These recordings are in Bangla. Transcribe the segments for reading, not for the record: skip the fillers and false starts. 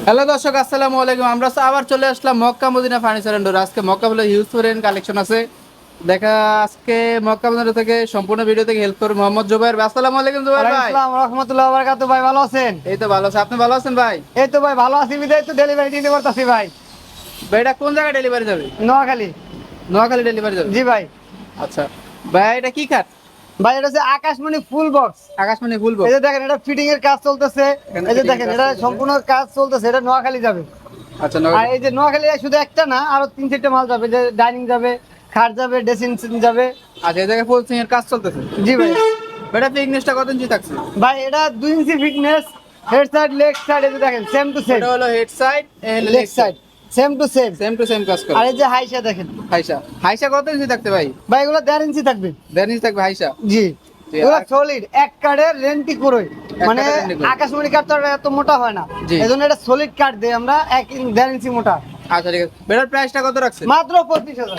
হ্যালো দর্শক, আসসালামু আলাইকুম। আমরা আবার চলে আসলাম Mecca Medina furniture and door. আজকে মক্কা বলে হিউজ ফরেন কালেকশন আছে দেখা। আজকে মক্কা মদিনা থেকে সম্পূর্ণ ভিডিও থেকে হেল্প করবে মোহাম্মদ জুবাইর ভাই। আসসালামু আলাইকুম জুবাইর ভাই। আসসালামু রাহমাতুল্লাহি ওয়া বারাকাতুহু। ভাই ভালো আছেন? এই তো ভালো আছে, আপনি ভালো আছেন ভাই? এই তো ভাই ভালো আছি, বিদায় তো ডেলিভারি দিতে পারতাছি ভাই। ভাই এটা কোন জায়গায় ডেলিভারি যাবে? নোয়াখালী। নোয়াখালী ডেলিভারি যাবে? জি ভাই। আচ্ছা ভাই, এটা কি কাঠ? ভাই এটা হচ্ছে আকাশমণি ফুল বক্স। আকাশমণি বলবো। এই যে দেখেন, এটা ফিটিং এর কাজ চলতেছে। এই যে দেখেন, এটা সম্পূর্ণ কাজ চলতেছে। এটা নোয়াখালী যাবে। আচ্ছা আর এই যে নোয়াখালী শুধু একটা না, আরো 3-4টা মাল যাবে। যে ডাইনিং যাবে, খাট যাবে, ড্রেসিং যাবে। আচ্ছা, এই জায়গায় ফুল সিং এর কাজ চলতেছে। জি ভাই। এটা ফিটনেসটা কত ইঞ্চি থাকছে? ভাই এটা 2 inch fitness, head side leg side. এই যে দেখেন সেম টু সেম। এটা হলো head side, leg side same to same. Same to same কাজ করে। আর এই যে হাইসা দেখেন। হাইসা হাইসা কত ইঞ্চি থাকতে ভাই? ভাই এগুলো 1.5 ইঞ্চি থাকবে। 1.5 ইঞ্চি থাকবে হাইসা। জি, জি, এগুলো আর- সলিড এক কার্ডের রেন্টি করে। মানে কার্ডের রেন্টি করে। আকাশমণি কার্ড তো আর এত মোটা হয় না, জি। এজন্য এটা সলিড কার্ড দেই আমরা 1.5 ইঞ্চি মোটা। আচ্ছা ঠিক আছে। বেটার প্রাইসটা কত রাখছেন? মাত্র 25,000।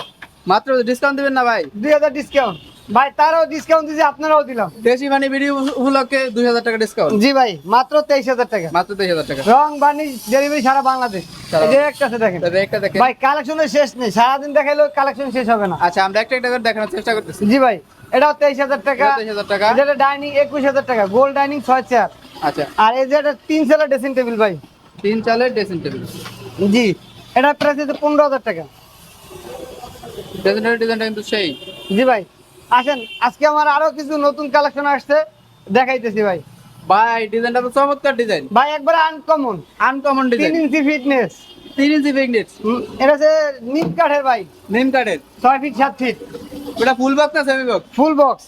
মাত্র ডিসকাউন্ট দিবেন না ভাই? 2,000 ডিসকাউন্ট। ভাই তারও ডিসকাউন্ট দিছি, আপনারাও দিলাম। দেশি ফানি ভিডিও উপলক্ষে 2000 টাকা ডিসকাউন্ট। জি ভাই, মাত্র 23,000 টাকা। মাত্র 23000 টাকা। রং বার্নিশ ডেলিভারি সারা বাংলাদেশ। সারা এই যে একটা আছে দেখেন। তবে একটা দেখেন। ভাই কালেকশনের শেষ নেই, সারাদিন দেখাইলেও কালেকশন শেষ হবে না। আচ্ছা, আমরা একটা একটা করে দেখানোর চেষ্টা করতেছি। জি ভাই, এটাও 23,000 টাকা। 23,000 টাকা। এটা ডাইনিং 21,000 টাকা, গোল্ড ডাইনিং 6 চেয়ার। আচ্ছা, আর এই যে এটা 3 সেলার ড্রেসিং টেবিল ভাই। 3 চালের ড্রেসিং টেবিল। জি, এটা প্রাইস হচ্ছে 15,000 টাকা। ড্রেসিং টেবিল ডিজাইনটা কিন্তু সেই। জি ভাই, আসেন আজকে আমার আরো কিছু নতুন কালেকশন আসছে, দেখাইতেছি ভাই। ভাই ডিজাইনটা তো চমৎকার ডিজাইন, ভাই একবার uncommon. Uncommon 3 design. Inch fitness. 3 inch fitness, এটা হচ্ছে নিম কাঠের ভাই, নিম কাঠের। 6 ফিট 7 ফিট এটা ফুল বক্স না সেমি বক্স? Full box.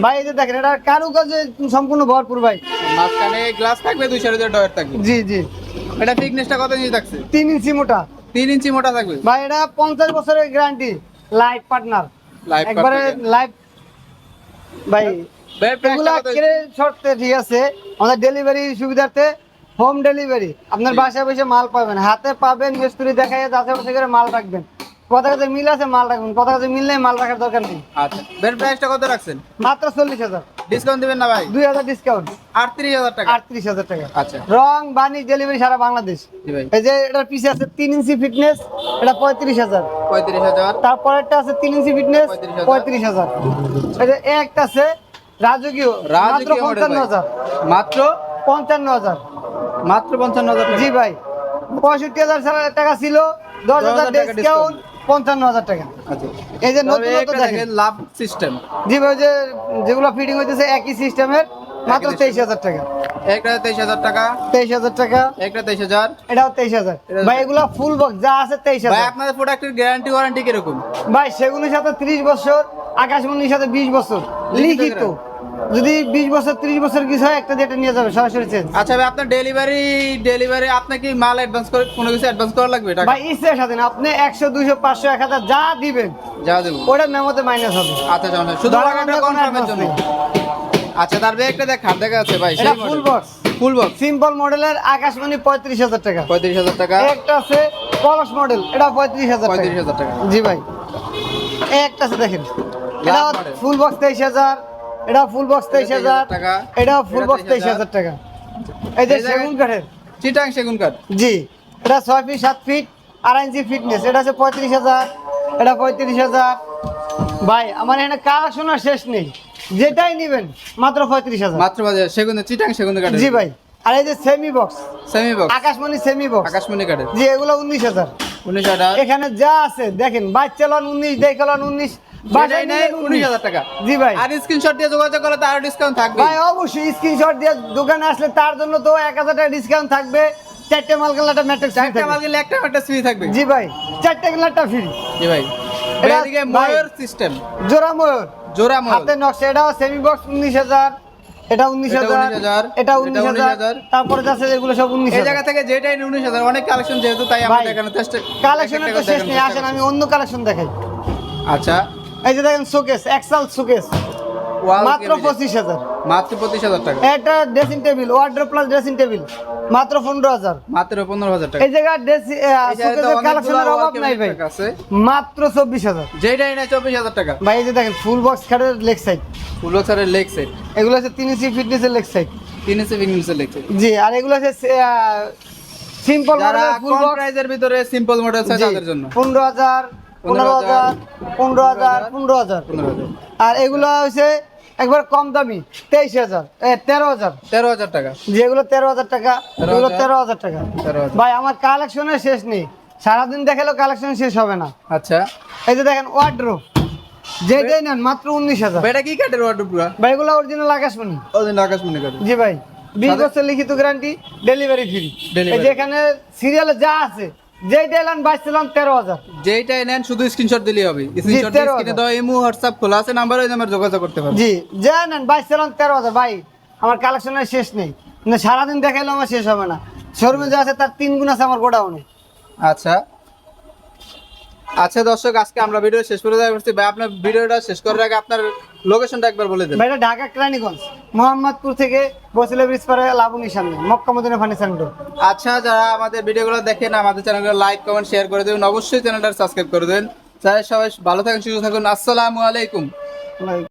ভাই এই যে দেখেন, এটা কারুকাজে সম্পূর্ণ ভরপুর ভাই। মাঝখানে গ্লাস থাকবে, দুই সাইডে ডয়ার থাকবে। জি জি। এটা ফিটনেসটা কত ইঞ্চি থাকছে? 3 ইঞ্চি মোটা। 3 ইঞ্চি মোটা থাকবে। ভাই এটা 50 বছরের গ্যারান্টি, লাইফ পার্টনার। লাইভ একবারে লাইফ ভাই। ভাই এগুলা প্রাইসটা কত? কেড়ে শর্তে ঠিক আছে, আমাদের ডেলিভারি সুবিধার্থে হোম ডেলিভারি। আপনার বাসায় বসে মাল পাবেন, হাতে পাবেন, মিস্ত্রি দেখায় যাচাই বাছাই করে মাল রাখবেন। কথা কাছে মিল আছে মাল রাখবেন, কথা কাছে মিললে মাল রাখার দরকার নেই। আচ্ছা, বের প্রাইসটা কত রাখছেন? মাত্র 40,000। ডিসকাউন্ট দিবেন না ভাই? 2,000 ডিসকাউন্ট, 38,000 টাকা। 38,000 টাকা। আচ্ছা রং বানি ডেলিভারি সারা বাংলাদেশ। জি ভাই। এই যে এটার পিছে আছে 3 ইঞ্চি ফিটনেস, এটা 35,000। 35,000। তারপরেরটা আছে 3 ইঞ্চি ফিটনেস, 35,000। এই যে একটা আছে রাজকীয়, মাত্র রাজকীয় মডেল ভাই। 55,000। মাত্র 55,000। মাত্র 55,000 টাকা। জি ভাই, 65,000 টাকা ছিল, 10,000 টাকা ডিসকাউন্ট, 55,000 টাকা। আচ্ছা, এই যে তবে নতুন একটা দেখেন। দেখেন লাভ সিস্টেম। জি ভাই, ওই যে যেগুলো ফিটিং হইতেছে একই সিস্টেমের, মাত্র একই 23,000 টাকা। একটা 23,000 টাকা, 23,000 টাকা। একটা 23,000। এটাও 23,000। ভাই এগুলো ফুল বক্স যা আছে ভাই 23,000। আপনাদের প্রোডাক্টের গ্যারান্টি ওয়ারেন্টি কিরকম? ভাই সেগুলোর সাথে 30 বছর, আকাশমণির সাথে 20 বছর লিখিত। যদি 20 বছর 30 বছর কিছু হয়, একটা যেটা নিয়ে যাবে সরাসরি চেঞ্জ। আচ্ছা ভাই, আপনার ডেলিভারি আপনি কি মাল অ্যাডভান্স করে কোনো কিছু অ্যাডভান্স করা লাগবে টাকা? ভাই ইচ্ছার সাথে না, আপনি 100 200 500 1000 যা দিবেন যা দেবো। ওটার মেমোতে মাইনাস হবে। আচ্ছা জানেন, শুধু ধরার টাকাটা মধ্যে কোনো কনফার্মের advance জন্য। নেই। আচ্ছা, তারপরে একটা দেখ খাট দেখা আছে ভাই, এটা full box, full box. Simple মডেলের আকাশমণি 35,000 টাকা। 35,000 টাকা। একটা আছে কলস মডেল, এটা 35,000 টাকা। 35,000 টাকা। জি ভাই। একটা আছে দেখেন, Glass এটা model। ফুল বক্স 23,000, এটা ফুল বক্স 23,000 টাকা। এটা ফুল বক্স 23,000 টাকা। এই যে এই জায়গায়- সেগুন কাঠের। চিটাং সেগুন কাঠ। জি, এটা 6 ফিট 7 ফিট 2.5 ইঞ্চি ফিটনেস, এটা আছে 35,000, এটা 35,000। ভাই আমার এখানে কালেকশন আর শেষ নেই, যেটাই নেবেন মাত্র 35,000। মাত্র বাজার সেগুন, চিটাং সেগুন কাঠ। জি ভাই। আর এই যে সেমি বক্স, সেমি বক্স, আকাশমণি সেমি বক্স, আকাশমণি কাঠের। জি এগুলো 19,000। 19,000। এখানে যা আছে দেখেন, বাচ্চা লন 19, দেখে লন 19, বাসায় নেয় নিলেন 19,000 টাকা। জি ভাই। আর স্ক্রিনশট দিয়ে যোগাযোগ করলে তার ডিসকাউন্ট থাকবে। ভাই অবশ্যই স্ক্রিনশট দিয়ে দোকানে আসলে তার জন্য তো 1,000 টাকা ডিসকাউন্ট থাকবে। 4টে মাল কিনলে একটা ম্যাট্রিক্স ফ্রি চারটা থাকবে। মাল গেলে একটা ফ্রি থাকবে। জি ভাই, 4টে কিনলে একটা ফ্রি। জি ভাই। এটা এদিকে ভাই- ময়ূর সিস্টেম, জোড়া ময়ূর, জোড়া ময়ূর। হাতে নকশা, এটাও সেমি বক্স 19,000, এটা 19,000, এটা 19,000, তারপরে যাচ্ছে এগুলো সব এই 19,000। জায়গা থেকে যেটাই 19,000, অনেক কালেকশন যেহেতু তাই আমরা ভাই, দেখানোর চেষ্টা। কালেকশনের তো শেষ নেই, আসেন আমি অন্য কালেকশন দেখাই। আচ্ছা, এই যে দেখেন শোকেস, এক্সাল শোকেস, ওয়াল মাত্র 25,000। মাত্র 25,000 টাকা। একটা dressing table, wardrobe plus dressing table, মাত্র 15,000। মাত্র 15,000 টাকা। এই জায়গা এই জায়গায় তো শোকেসের অনেকগুলো কালেকশনের wall অভাব নাই cabinet ভাই, রাখা আছে। মাত্র 24,000। যেটাই না 24,000 টাকা। ভাই এই যে দেখেন ফুল বক্স খাটের লেগ সাইড, ফুল বক্সের লেগ সেট, এগুলো হচ্ছে 3 ইঞ্চি ফিটনেসের লেগ সাইড। 3 ইঞ্চি ফিটনেসের লেগ সেট। জি, আর এগুলো হচ্ছে সিম্পল যারা মডেল ফুল কম বক্স প্রাইজের ভিতরে সিম্পল মডেল চাই তাদের জন্য 15,000 15,000 15,000 15,000 15,000 আর এগুলো হচ্ছে একবার কম দামি 23,000 13,000 13,000 টাকা যেগুলো 13,000 টাকা এগুলো 13,000 13,000 টাকা 13,000 ভাই আমার কালেকশনের শেষ নেই, সারাদিন দেখালেও কালেকশন শেষ হবে না। আচ্ছা এই যে দেখেন ওয়ার্ড্রোব, যেটাই নেন মাত্র 19,000। ভাই এটা কি কাঠের ওয়ার্ডরোব পুরো? ভাই এগুলো অরিজিনাল আকাশমণি। ওদিন আকাশমণি কাঠের। জি ভাই 20 সাথে- বছর লিখিত গ্যারান্টি, ডেলিভারি ফ্রি। Delivery। এই যে এখানে সিরিয়ালে যা আছে, যেটা এলান বাইছিলাম 13,000। যেইটাই নেন শুধু স্ক্রিনশট দিলেই হবে। স্ক্রিনশট 13,000 স্ক্রিনে দাও ইমো হোয়াটসঅ্যাপ খোলা আছে, নাম্বার ওই নাম্বার যোগাযোগ করতে পারবেন। জি যা নেন বাইছিলাম 13,000। ভাই আমার কালেকশনের শেষ নেই, মানে সারাদিন দেখাইলেও আমার শেষ হবে না। শোরুমে যা আছে তার 3 গুণ আছে আমার গোডাউনে। আচ্ছা আচ্ছা দর্শক, আজকে আমরা ভিডিও শেষ করে দেওয়া করছি। ভাই আপনার ভিডিওটা শেষ করার আগে আপনার লোকেশনটা একবার বলে দেন। ভাই এটা ঢাকা কেরানীগঞ্জ, মোহাম্মদপুর থেকে বসিলা ব্রিজ পারে লাবণীর সামনে মক্কা মদিনা ফার্নিচার সেন্টার। আচ্ছা, যারা আমাদের ভিডিওগুলো দেখেন আমাদের চ্যানেলগুলো লাইক কমেন্ট শেয়ার করে দেবেন, অবশ্যই চ্যানেলটা সাবস্ক্রাইব করে দেবেন। চাই সবাই ভালো থাকুন, সুস্থ থাকুন। আসসালামু আলাইকুম।